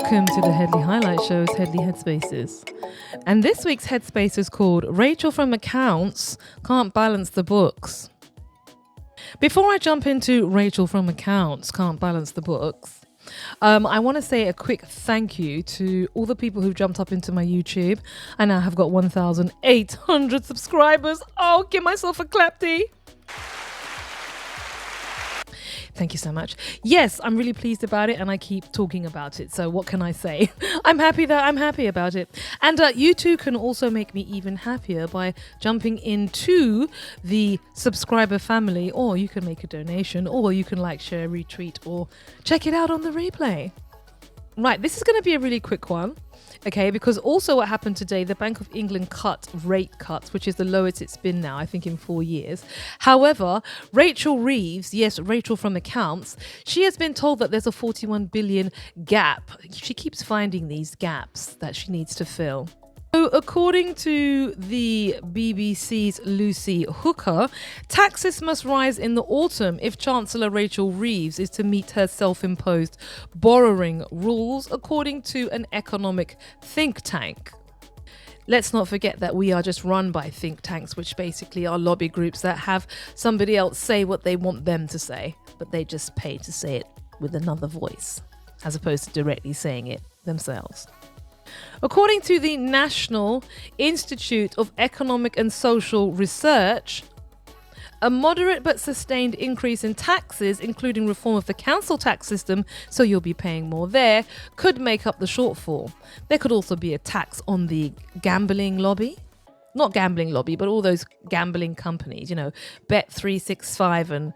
Welcome to the Headley Highlight Show's Headley Headspaces. And this week's Headspace is called Rachel from Accounts Can't Balance the Books. Before I jump into Rachel from Accounts Can't Balance the Books, I want to say a quick thank you to all the people who've jumped up into my YouTube. I now have got 1,800 subscribers. Oh, give myself a clapty. Thank you so much. Yes, I'm really pleased about it and I keep talking about it. So what can I say? I'm happy about it. And you too can also make me even happier by jumping into the subscriber family, or you can make a donation, or you can like, share, retweet, or check it out on the replay. Right, this is going to be a really quick one. Okay, because also what happened today, the Bank of England cut rate cuts, which is the lowest it's been now, I think in 4 years. However, Rachel Reeves, yes, Rachel from Accounts, she has been told that there's a 41 billion gap. She keeps finding these gaps that she needs to fill. So according to the BBC's Lucy Hooker, taxes must rise in the autumn if Chancellor Rachel Reeves is to meet her self-imposed borrowing rules, according to an economic think tank. Let's not forget that we are just run by think tanks, which basically are lobby groups that have somebody else say what they want them to say, but they just pay to say it with another voice, as opposed to directly saying it themselves. According to the National Institute of Economic and Social Research, a moderate but sustained increase in taxes, including reform of the council tax system, so you'll be paying more there, could make up the shortfall. There could also be a tax on the gambling lobby. Not gambling lobby, but all those gambling companies, Bet365 and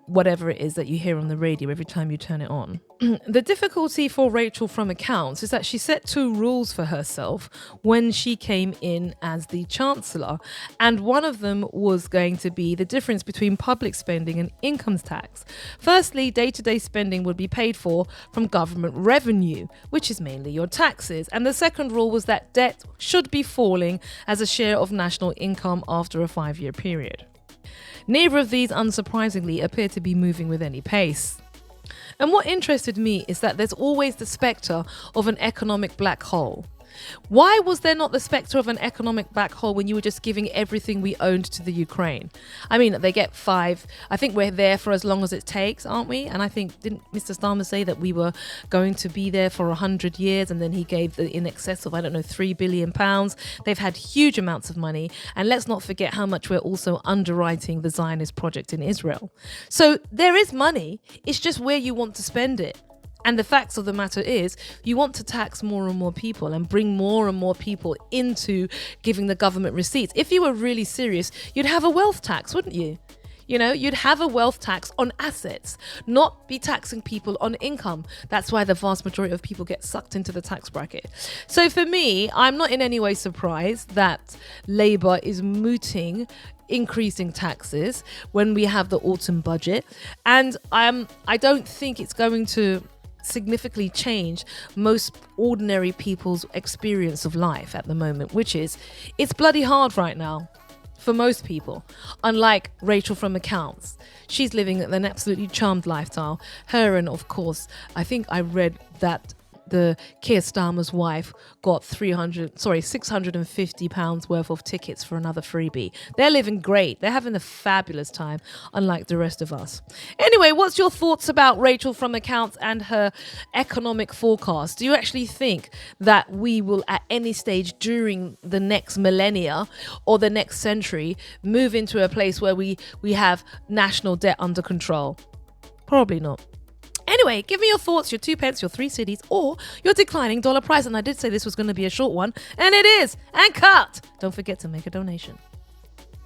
whatever it is that you hear on the radio every time you turn it on. The difficulty for Rachel from Accounts is that she set two rules for herself when she came in as the Chancellor. And one of them was going to be the difference between public spending and income tax. Firstly, day-to-day spending would be paid for from government revenue, which is mainly your taxes. And the second rule was that debt should be falling as a share of national income after a 5-year period. Neither of these, unsurprisingly, appear to be moving with any pace. And what interested me is that there's always the spectre of an economic black hole. Why was there not the spectre of an economic black hole when you were just giving everything we owned to the Ukraine? I mean, they get 5. I think we're there for as long as it takes, aren't we? And I think, didn't Mr. Starmer say that we were going to be there for 100 years? And then he gave in excess of, £3 billion. They've had huge amounts of money. And let's not forget how much we're also underwriting the Zionist project in Israel. So there is money. It's just where you want to spend it. And the facts of the matter is, you want to tax more and more people and bring more and more people into giving the government receipts. If you were really serious, you'd have a wealth tax, wouldn't you? You'd have a wealth tax on assets, not be taxing people on income. That's why the vast majority of people get sucked into the tax bracket. So for me, I'm not in any way surprised that Labour is mooting increasing taxes when we have the autumn budget. And I don't think it's going to significantly change most ordinary people's experience of life at the moment, which is it's bloody hard right now for most people. Unlike Rachel from Accounts, she's living an absolutely charmed lifestyle. Her and, of course, I think I read that the Keir Starmer's wife got £650 worth of tickets for another freebie. They're living great. They're having a fabulous time, unlike the rest of us. Anyway, what's your thoughts about Rachel from Accounts and her economic forecast? Do you actually think that we will, at any stage during the next millennia or the next century, move into a place where we have national debt under control? Probably not. Anyway, give me your thoughts, your 2 pence, your 3 cities, or your declining dollar price. And I did say this was going to be a short one, and it is. And cut. Don't forget to make a donation.